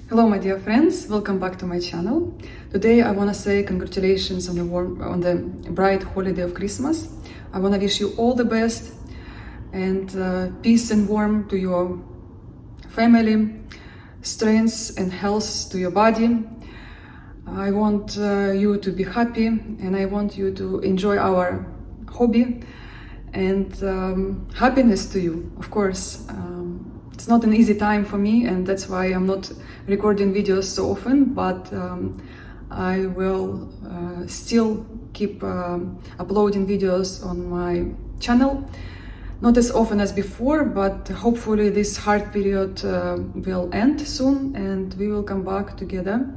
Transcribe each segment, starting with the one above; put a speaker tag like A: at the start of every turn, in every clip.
A: Hello my dear friends, welcome back to my channel. Today I want to say congratulations on the bright holiday of Christmas. I want to wish you all the best and peace and warmth to your family, strength and health to your body. I want you to be happy and I want you to enjoy our hobby and happiness to you, of course. It's not an easy time for me, and that's why I'm not recording videos so often, but I will still keep uploading videos on my channel. Not as often as before, but hopefully this hard period will end soon and we will come back together.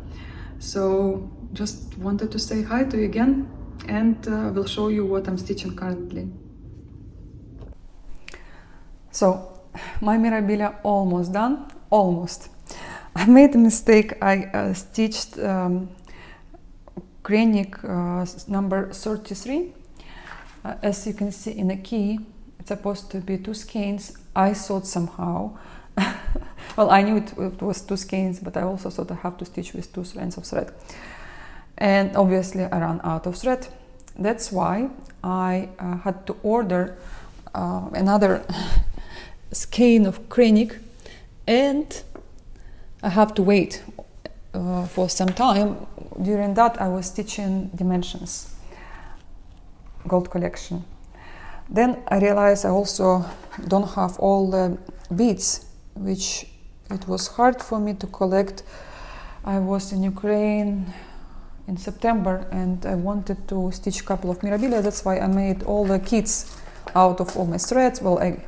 A: So just wanted to say hi to you again, and will show you what I'm stitching currently. So my Mirabilia almost done, almost. I made a mistake. I stitched Krennik number 33. As you can see in the key, it's supposed to be 2 skeins. I thought somehow, well, I knew it was 2 skeins, but I also thought I have to stitch with 2 strands of thread. And obviously I ran out of thread. That's why I had to order another skein of Krennik, and I have to wait for some time. During that I was stitching Dimensions Gold Collection. Then I realized I also don't have all the beads, which it was hard for me to collect. I was in Ukraine in September and I wanted to stitch a couple of Mirabilia. That's why I made all the kits out of all my threads. Well, I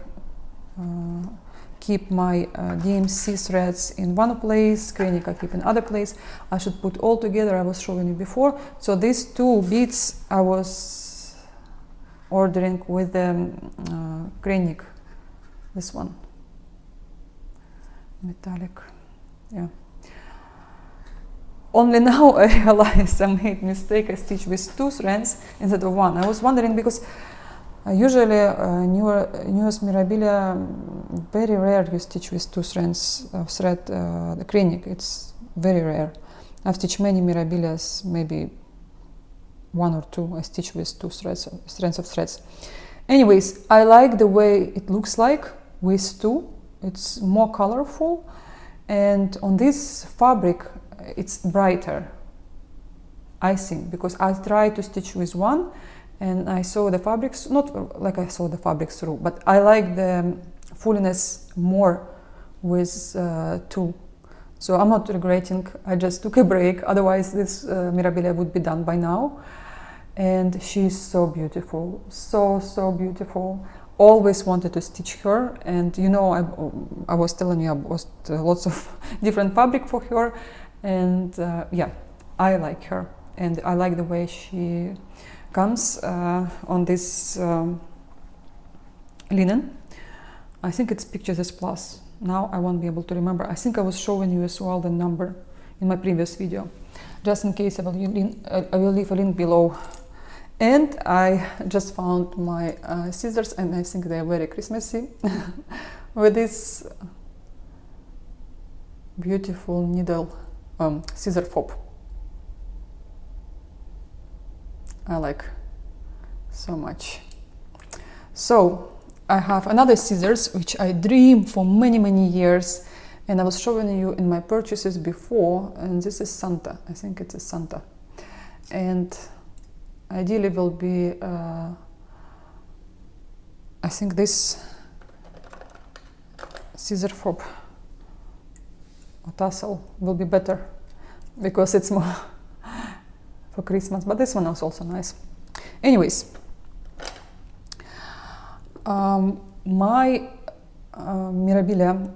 A: keep my DMC threads in one place, Krennik I keep in other place. I should put all together. I was showing you before. So these 2 beads I was ordering with the Krennik, this one, metallic, yeah. Only now I realized I made mistake. I stitched with 2 strands instead of 1. I was wondering because usually newest Mirabilia, very rare you stitch with 2 strands of thread. The Krennik, it's very rare. I've stitched many Mirabilias, maybe 1 or 2 I stitch with 2 strands of threads. Anyways, I like the way it looks like with 2. It's more colorful, and on this fabric it's brighter, I think, because I tried to stitch with 1 and I saw the fabrics, not like I saw the fabrics through, but I like the fulliness more with 2. So I'm not regretting, I just took a break, otherwise this Mirabilia would be done by now. And she's so beautiful, so beautiful. Always wanted to stitch her, and you know, I was telling you I bought lots of different fabric for her, and yeah, I like her, and I like the way she comes on this linen. I think it's Pictures S Plus. Now I won't be able to remember. I think I was showing you as well the number in my previous video. Just in case, I will leave a link below. And I just found my scissors, and I think they are very Christmassy with this beautiful needle scissor fob. I like so much. So I have another scissors which I dreamed for many years, and I was showing you in my purchases before, and this is Santa. I think it's a Santa, and ideally will be I think this scissor fob or tassel will be better because it's more for Christmas, but this one is also nice. Anyways, my Mirabilia,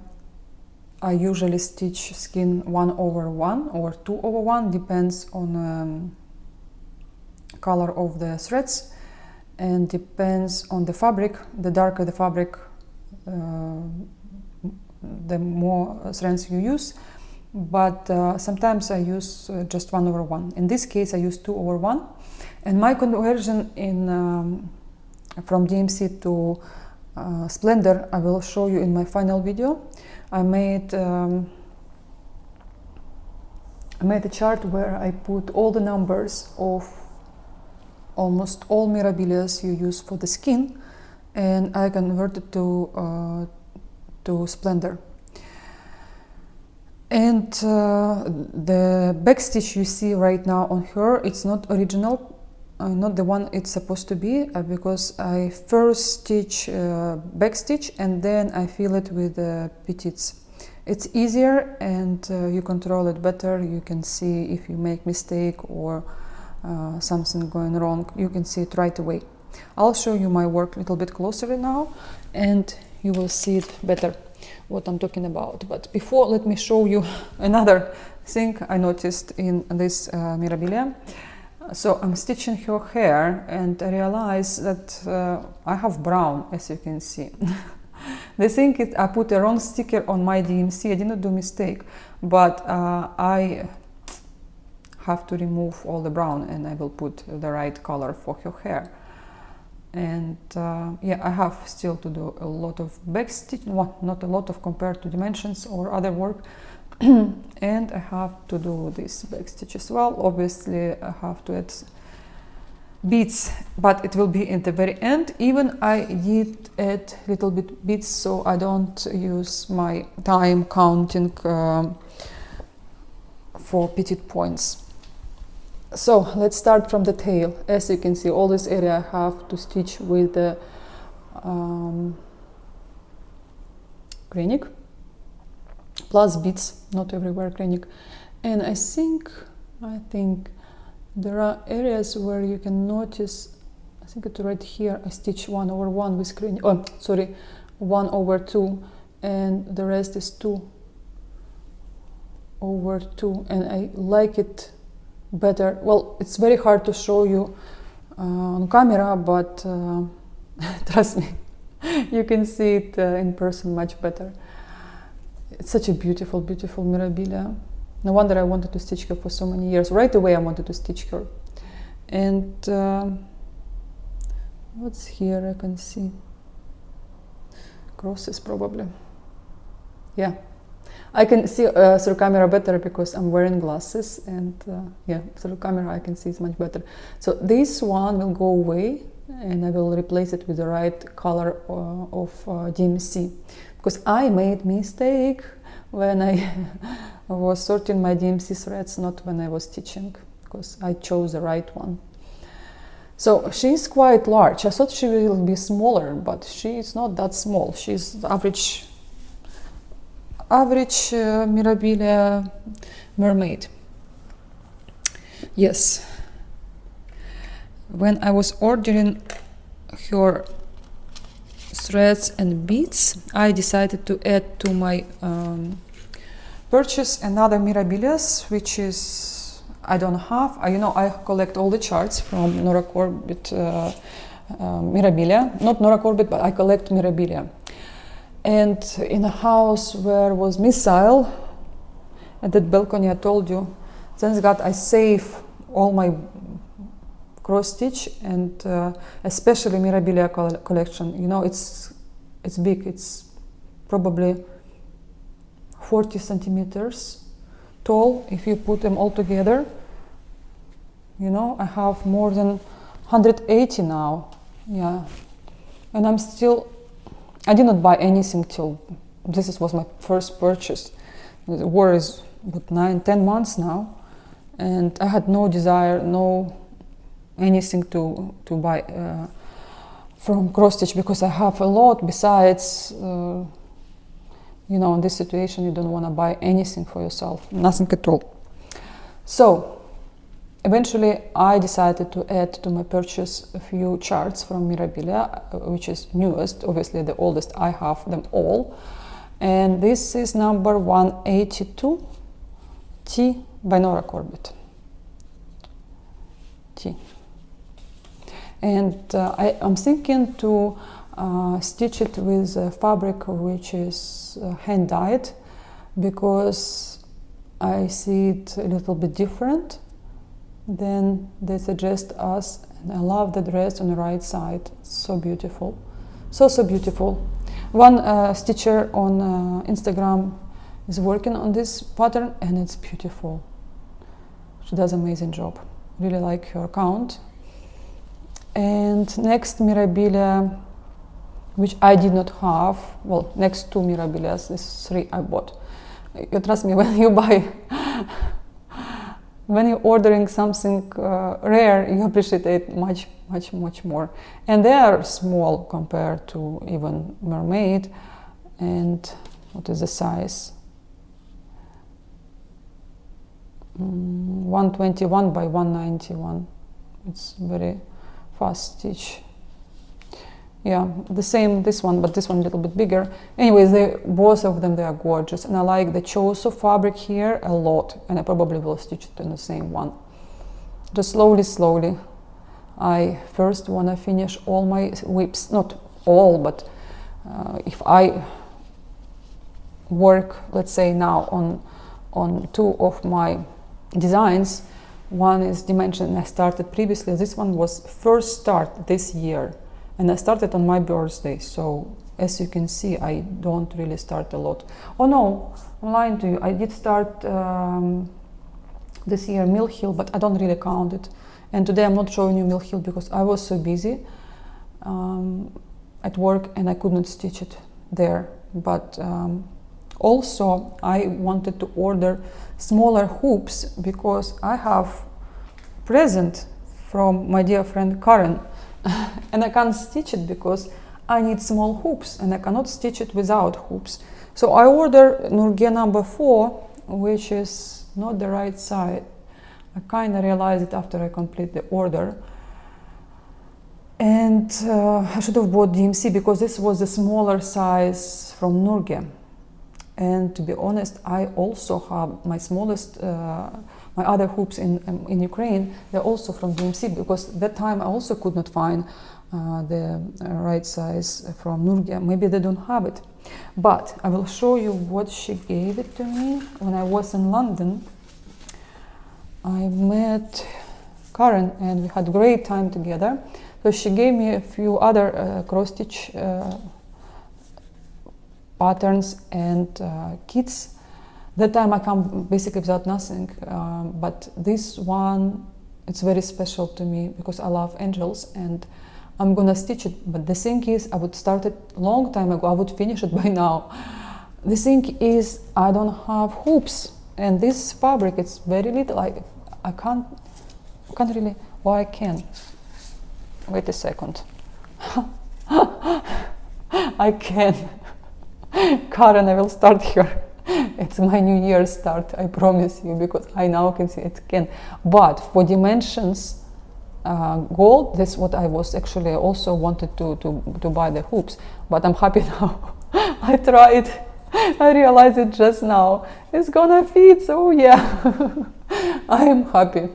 A: I usually stitch skein 1/1 or 2/1, depends on color of the threads and depends on the fabric. The darker the fabric, the more strands you use, but sometimes I use just 1/1. In this case I use 2/1, and my conversion in from DMC to Splendor I will show you in my final video. I made I made a chart where I put all the numbers of almost all Mirabilias you use for the skin, and I converted to Splendor. And the backstitch you see right now on her, it's not original, not the one it's supposed to be, because I first stitch backstitch and then I fill it with petits. It's easier and you control it better. You can see if you make mistake or something going wrong. You can see it right away. I'll show you my work a little bit closer now and you will see it better what I'm talking about. But before, let me show you another thing I noticed in this Mirabilia. So I'm stitching her hair and I realize that I have brown, as you can see. The thing is, I put a wrong sticker on my DMC. I didn't do mistake, but I have to remove all the brown and I will put the right color for her hair. And yeah, I have still to do a lot of backstitch, well, not a lot of compared to Dimensions or other work. And I have to do this backstitch as well. Obviously, I have to add beads, but it will be in the very end. Even I did add little bit beads, so I don't use my time counting for petite points. So let's start from the tail. As you can see, all this area I have to stitch with the granny plus beads, not everywhere granny. And I think there are areas where you can notice, I think it's right here, I stitch 1/1 with granny, oh sorry, 1/2, and the rest is 2/2, and I like it better. Well, it's very hard to show you on camera, but trust me, you can see it in person much better. It's such a beautiful, beautiful Mirabilia. No wonder I wanted to stitch her for so many years. Right away I wanted to stitch her. And what's here? I can see crosses probably. Yeah, I can see through camera better because I'm wearing glasses, and yeah, through camera I can see it much better. So this one will go away and I will replace it with the right color of DMC, because I made mistake when I was sorting my DMC threads, not when I was stitching, because I chose the right one. So she's quite large. I thought she will be smaller, but she is not that small. She's average Mirabilia mermaid. Yes. When I was ordering her threads and beads, I decided to add to my purchase another Mirabilias, which is I don't have. You know, I collect all the charts from Nora Corbett Mirabilia. Not Nora Corbett, but I collect Mirabilia. And in a house where was missile, at that balcony I told you, thanks God I save all my cross stitch, and especially Mirabilia collection. You know, it's big. It's probably 40 centimeters tall if you put them all together. You know, I have more than 180 now. Yeah, and I did not buy anything till this was my first purchase. The war is what, 9-10 months now, and I had no desire, no anything to buy from cross stitch, because I have a lot. Besides, you know, in this situation you don't want to buy anything for yourself, nothing at all. So eventually I decided to add to my purchase a few charts from Mirabilia, which is newest, obviously the oldest. I have them all, and this is number 182 T by Nora Corbett. T. And I'm thinking to stitch it with a fabric which is hand dyed, because I see it a little bit different than they suggest us. And I love the dress on the right side. It's so beautiful, so beautiful. One stitcher on Instagram is working on this pattern, and it's beautiful. She does amazing job. Really like her account. And next Mirabilia, which I did not have. Well, next two Mirabilias, these three I bought. You trust me, when you buy, when you're ordering something rare, you appreciate it much more. And they are small compared to even Mermaid. And what is the size? 121 by 191. It's very fast stitch. Yeah, the same this one, but this one a little bit bigger. Anyways, both of them, they are gorgeous, and I like the choice of fabric here a lot, and I probably will stitch it in the same one. Just slowly. I first want to finish all my whips, not all, but if I work, let's say now on two of my designs. One is Dimension I started previously. This one was first start this year, and I started on my birthday, so as you can see I don't really start a lot. Oh no, I'm lying to you, I did start this year Mill Hill, but I don't really count it. And today I'm not showing you Mill Hill because I was so busy at work and I couldn't stitch it there. But also I wanted to order smaller hoops because I have present from my dear friend Karen and I can't stitch it because I need small hoops and I cannot stitch it without hoops. So I ordered Nurge number 4, which is not the right size. I kind of realized it after I complete the order. And I should have bought DMC because this was the smaller size from Nurge. And to be honest, I also have my smallest, my other hoops in Ukraine, they're also from DMC because that time I also could not find the right size from Nurge. Maybe they don't have it. But I will show you what she gave it to me when I was in London. I met Karen and we had a great time together. So she gave me a few other cross-stitch patterns and kits. That time I come basically without nothing, but this one, it's very special to me because I love angels and I'm gonna stitch it. But the thing is, I would start it long time ago, I would finish it by now. The thing is, I don't have hoops, and this fabric, it's very little. I can't really, well, I can. Wait a second. I can. Karen, I will start here. It's my New Year's start, I promise you, because I now can see it can. But for Dimensions gold, that's what I was actually also wanted to buy the hoops. But I'm happy now. I tried. I realized it just now. It's gonna fit, so yeah. I am happy.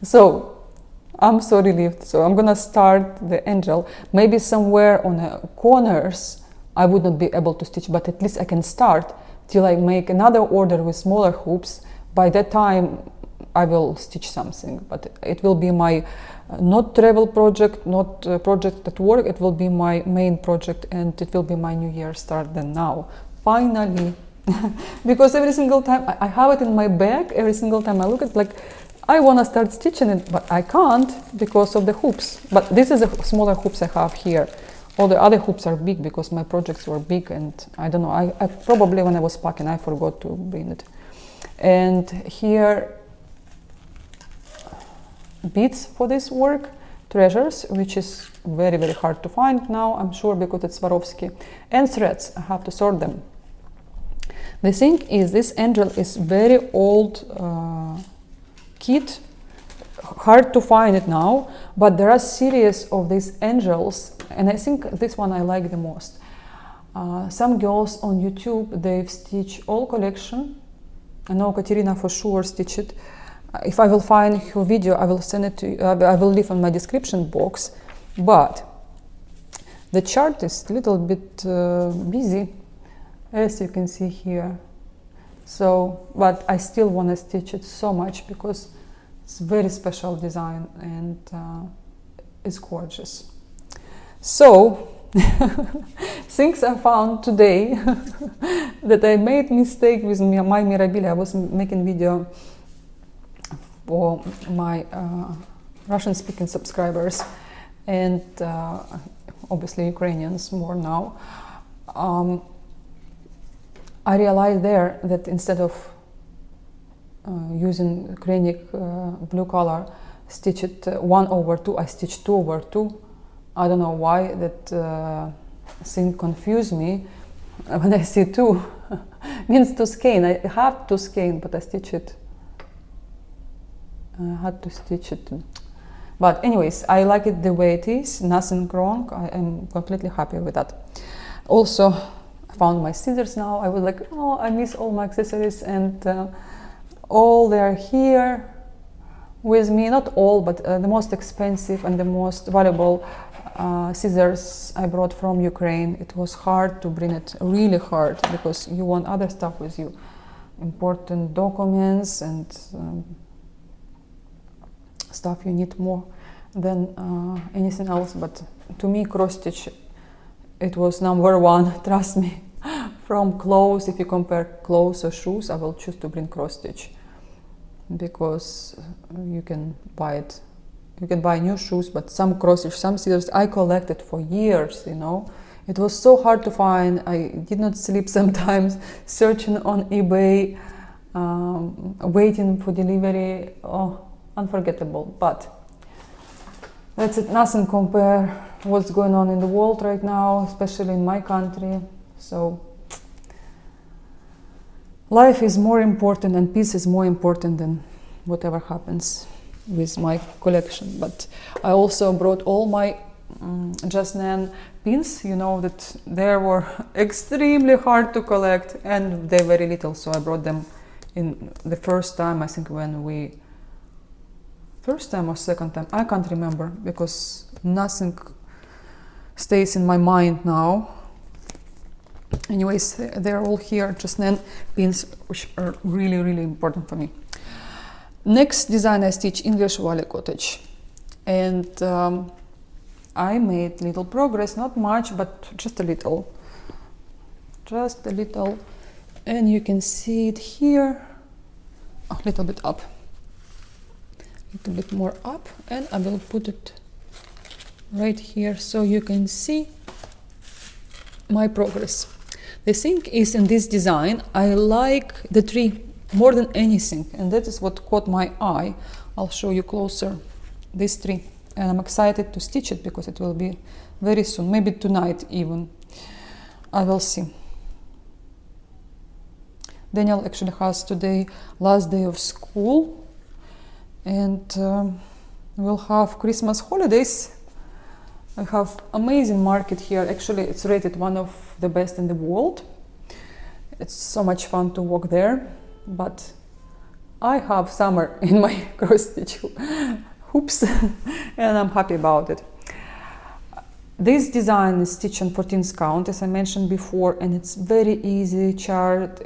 A: So I'm so relieved. So I'm gonna start the angel. Maybe somewhere on the corners I would not be able to stitch, but at least I can start till I make another order with smaller hoops. By that time I will stitch something, but it will be my not travel project, not project at work. It will be my main project and it will be my New Year start then now. Finally. Because every single time I have it in my bag, every single time I look at it, like I want to start stitching it, but I can't because of the hoops. But this is the smaller hoops I have here. All the other hoops are big because my projects were big, and I don't know, I probably when I was packing I forgot to bring it. And here beads for this work, treasures, which is very hard to find now, I'm sure, because it's Swarovski, and threads. I have to sort them. The thing is, this angel is very old kit, hard to find it now, but there are series of these angels, and I think this one I like the most. Some girls on YouTube, they've stitched all collection. I know Katerina for sure stitched it. If I will find her video, I will send it to you. I will leave on my description box. But the chart is a little bit busy, as you can see here. So, but I still want to stitch it so much because it's very special design and it's gorgeous. So, things I found today that I made mistake with my Mirabilia. I was making video for my Russian speaking subscribers and obviously Ukrainians more now. I realized there that instead of using Krenik blue color, stitch it 1/2, I stitched 2/2. I don't know why that thing confused me when I see 2. Means to skein. I have to skein, but I stitch it. I had to stitch it. But anyways, I like it the way it is, nothing wrong. I am completely happy with that. Also, I found my scissors now. I was like, oh, I miss all my accessories, and all they're here with me. Not all, but the most expensive and the most valuable scissors I brought from Ukraine. It was hard to bring it, really hard, because you want other stuff with you, important documents and stuff you need more than anything else. But to me, cross stitch, it was number one. Trust me. From clothes, if you compare clothes or shoes, I will choose to bring cross stitch, because you can buy it. You can buy new shoes, but some cross stitch, some scissors I collected for years, you know. It was so hard to find. I did not sleep sometimes searching on eBay, waiting for delivery. Oh, unforgettable. But that's it. Nothing compare what's going on in the world right now, especially in my country. So life is more important and peace is more important than whatever happens with my collection. But I also brought all my Jasnan pins. You know that they were extremely hard to collect and they're very little, so I brought them in the first time, I think, when we first time or second time, I can't remember, because nothing stays in my mind now. Anyways, they're all here, Jasnan pins, which are really, really important for me. Next design I stitch English Valley cottage, and I made little progress, not much, but just a little, and you can see it here, a little bit up, a little bit more up, and I will put it right here so you can see my progress. The thing is, in this design, I like the tree more than anything, and that is what caught my eye. I'll show you closer this tree, and I'm excited to stitch it because it will be very soon, maybe tonight even. I will see. Daniel actually has today last day of school, and we'll have Christmas holidays. I have amazing market here. Actually, it's rated one of the best in the world. It's so much fun to walk there. But I have summer in my cross stitch hoops and I'm happy about it. This design is stitched on 14th count, as I mentioned before, and it's very easy chart.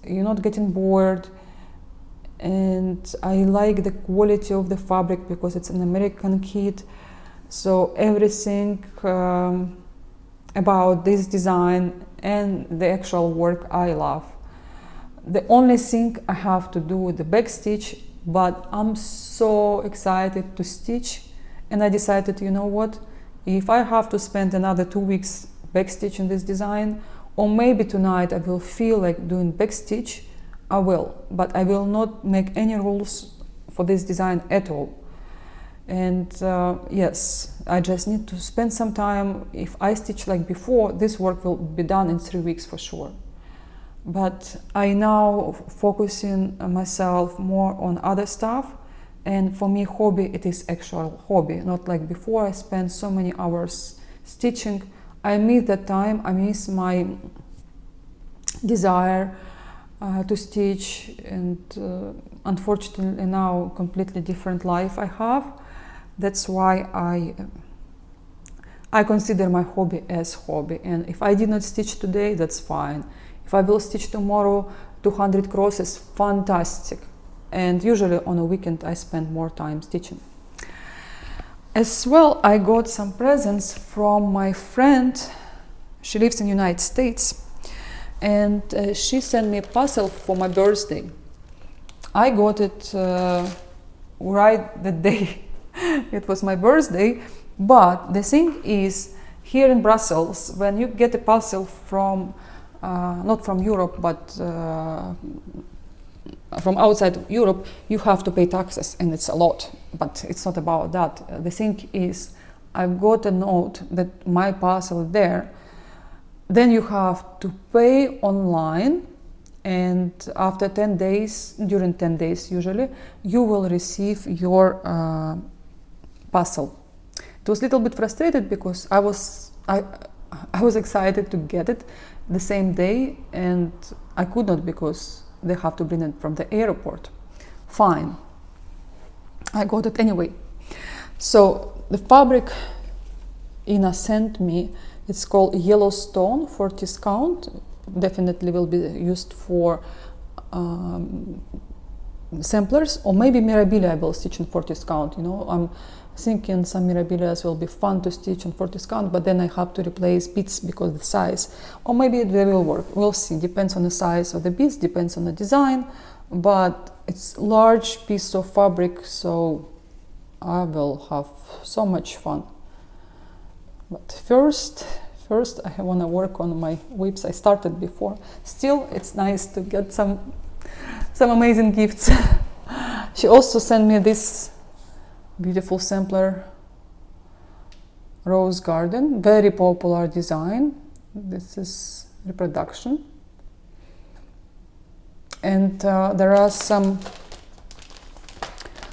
A: You're not getting bored, and I like the quality of the fabric because it's an American kit. So everything about this design and the actual work I love. The only thing I have to do with the back stitch, but I'm so excited to stitch, and I decided, you know what, if I have to spend another 2 weeks back stitching this design, or maybe tonight I will feel like doing back stitch, I will, but I will not make any rules for this design at all. And yes, I just need to spend some time. If I stitch like before, this work will be done in 3 weeks for sure. But I now focusing myself more on other stuff, and for me hobby, it is actual hobby, not like before I spent so many hours stitching. I miss that time, I miss my desire to stitch, and unfortunately now completely different life I have. That's why I consider my hobby as hobby, and if I did not stitch today, that's fine. If I will stitch tomorrow 200 crosses, fantastic. And usually on a weekend I spend more time stitching. As well, I got some presents from my friend. She lives in the United States, and she sent me a puzzle for my birthday. I got it right the day it was my birthday. But the thing is, here in Brussels, when you get a parcel from not from Europe, but from outside Europe, you have to pay taxes, and it's a lot. But it's not about that. The thing is, I've got a note that my parcel there. Then you have to pay online, and after 10 days, during 10 days usually, you will receive your parcel. It was a little bit frustrated because I was excited to get it the same day, and I could not because they have to bring it from the airport. Fine, I got it anyway. So the fabric Ina sent me, it's called Yellowstone for discount. Definitely will be used for samplers, or maybe Mirabilia I will stitch in 40 count. You know, I'm thinking some Mirabilias will be fun to stitch in 40 count, but then I have to replace beads because of the size. Or maybe they will work. We'll see. Depends on the size of the beads, depends on the design. But it's large piece of fabric, so I will have so much fun. But first I want to work on my whips. I started before. Still, it's nice to get some amazing gifts. She also sent me this beautiful sampler, Rose Garden, very popular design. This is reproduction. And there are some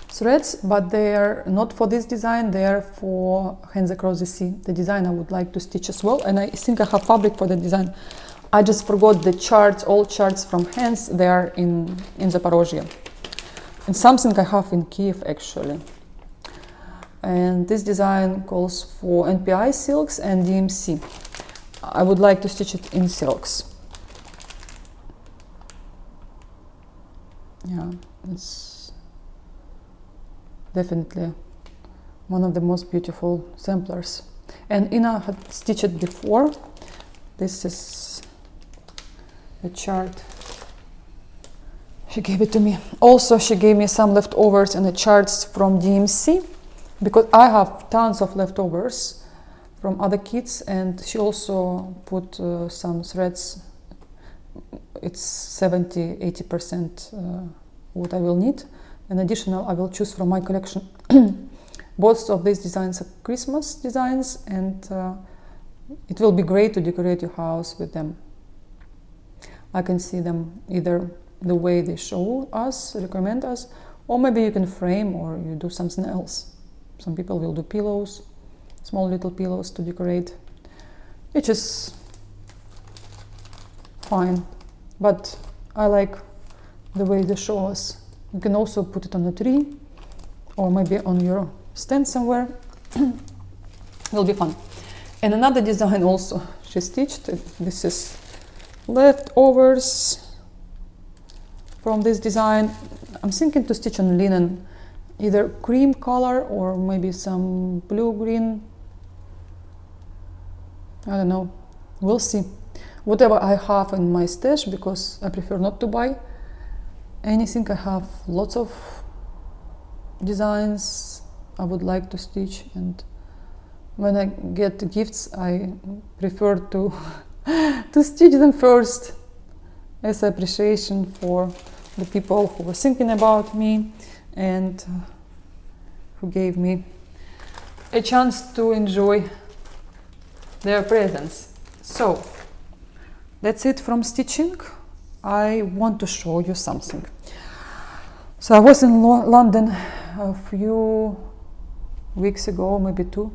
A: threads, but they are not for this design, they are for Hands Across the Sea. The design I would like to stitch as well, and I think I have fabric for the design. I just forgot the charts, all charts from Hands, they are in Zaporozhye. And something I have in Kiev actually. And this design calls for NPI silks and DMC. I would like to stitch it in silks. Yeah, it's definitely one of the most beautiful samplers. And Ina had stitched it before. This is the chart. She gave it to me. Also, she gave me some leftovers and the charts from DMC, because I have tons of leftovers from other kits, and she also put some threads. It's 70-80% what I will need. And additional I will choose from my collection. Both of these designs are Christmas designs, and it will be great to decorate your house with them. I can see them either the way they show us, recommend us, or maybe you can frame or you do something else. Some people will do pillows, small little pillows to decorate, which is fine, but I like the way they show us. You can also put it on a tree or maybe on your stand somewhere. Will be fun. And another design also she stitched. This is leftovers from this design. I'm thinking to stitch on linen, either cream color or maybe some blue-green. I don't know. We'll see. Whatever I have in my stash, because I prefer not to buy anything. I have lots of designs I would like to stitch, and when I get gifts I prefer to to stitch them first as appreciation for the people who were thinking about me and who gave me a chance to enjoy their presence. So that's it from stitching. I want to show you something. So I was in London a few weeks ago, maybe 2.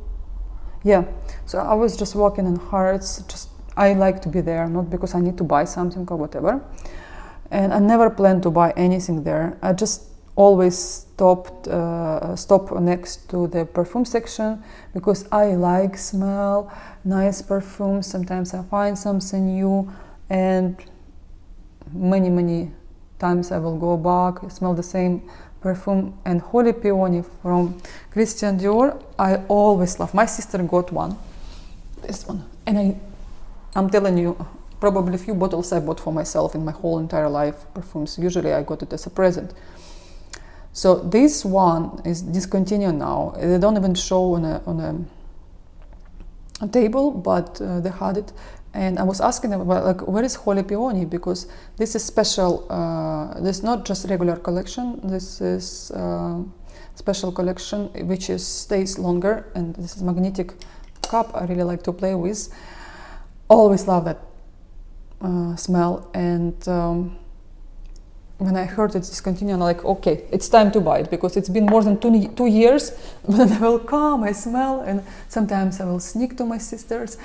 A: Yeah, so I was just walking in Harrods. I like to be there, not because I need to buy something or whatever. And I never planned to buy anything there. I just always stop next to the perfume section because I like smell nice perfumes. Sometimes I find something new, and many times I will go back, smell the same perfume. And Holy Peony from Christian Dior, I always love. My sister got one, this one, and I'm telling you, probably a few bottles I bought for myself in my whole entire life, perfumes. Usually I got it as a present. So this one is discontinued now. They don't even show on a table, but they had it. And I was asking them about, like, where is Holy Peony, because this is special. This is not just regular collection. This is special collection which stays longer, and this is magnetic cup I really like to play with. Always love that smell, and when I heard it's discontinued, I'm like, okay, it's time to buy it, because it's been more than 2 years. When I will come, I smell, and sometimes I will sneak to my sister's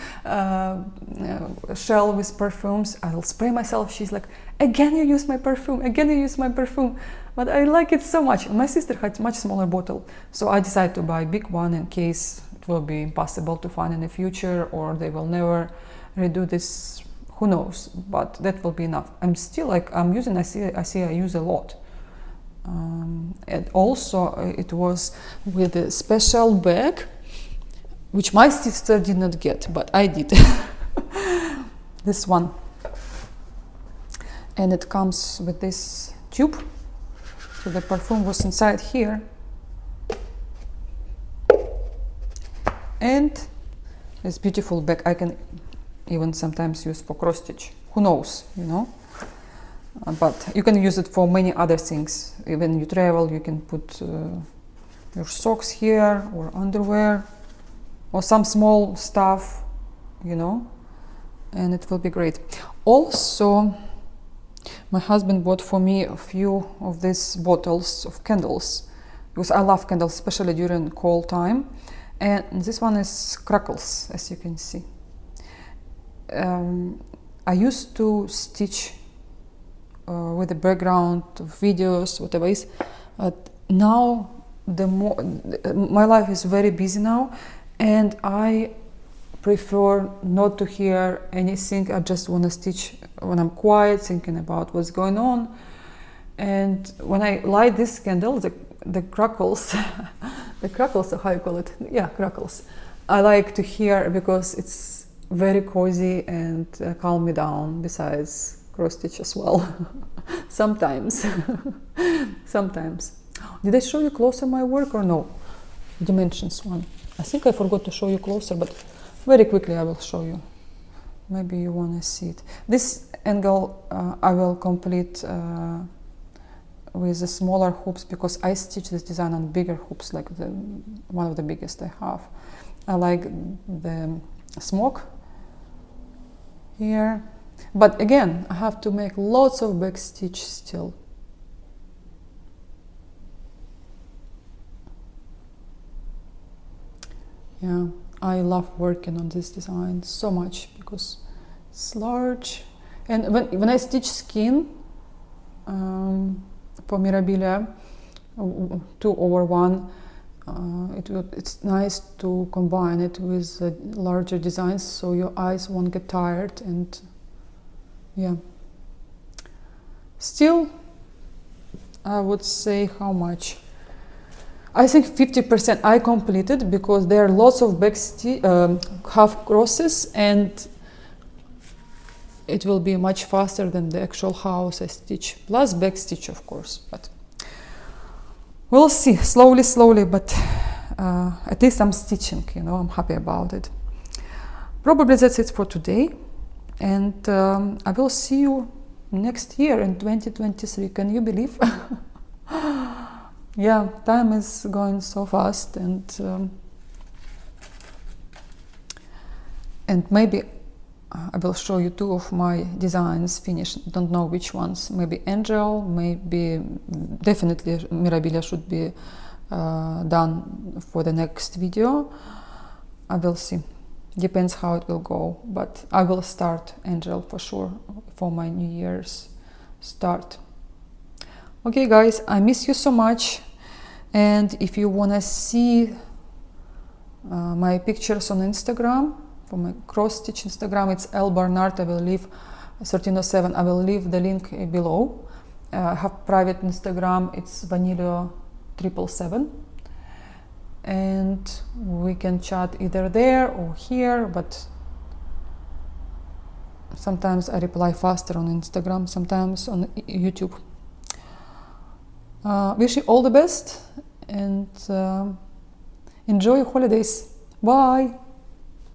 A: shelf with perfumes. I will spray myself. She's like, again you use my perfume, again you use my perfume. But I like it so much. My sister had a much smaller bottle, so I decided to buy a big one in case it will be impossible to find in the future, or they will never redo this. Who knows? But that will be enough. I'm still like, I'm using, I see I use a lot. And also it was with a special bag, which my sister did not get, but I did. This one. And it comes with this tube. So the perfume was inside here. And this beautiful bag I can even sometimes use for cross stitch. Who knows, you know? But you can use it for many other things. When you travel, you can put your socks here, or underwear, or some small stuff, you know, and it will be great. Also, my husband bought for me a few of these bottles of candles, because I love candles, especially during cold time. And this one is crackles, as you can see. I used to stitch with the background of videos, whatever is, but now my life is very busy now, and I prefer not to hear anything. I just want to stitch when I'm quiet, thinking about what's going on. And when I light this candle, the crackles, the crackles, how you call it? Yeah, crackles. I like to hear, because it's very cozy and calm me down, besides cross stitch as well. Sometimes. Sometimes. Did I show you closer my work or no? Dimensions one. I think I forgot to show you closer, but very quickly I will show you. Maybe you want to see it. This angle I will complete with the smaller hoops, because I stitch this design on bigger hoops, like one of the biggest I have. I like the smoke here, but again I have to make lots of back stitch still. Yeah, I love working on this design so much, because it's large, and when I stitch skin for Mirabilia 2/1, it's nice to combine it with larger designs, so your eyes won't get tired. And yeah, still I would say how much, I think 50% I completed, because there are lots of back half crosses, and it will be much faster than the actual house I stitch, plus back stitch of course. But we'll see, slowly, but at least I'm stitching, you know, I'm happy about it. Probably that's it for today, and I will see you next year in 2023. Can you believe? Yeah, time is going so fast, and maybe I will show you 2 of my designs finished. Don't know which ones. Maybe Angel, maybe definitely Mirabilia should be done for the next video. I will see. Depends how it will go. But I will start Angel for sure for my New Year's start. Okay, guys, I miss you so much. And if you want to see my pictures on Instagram, for my cross stitch Instagram, it's L Barnard. I will leave 1307. I will leave the link below. I have private Instagram. It's Vanilio777, and we can chat either there or here. But sometimes I reply faster on Instagram, sometimes on YouTube. Wish you all the best and enjoy your holidays. Bye!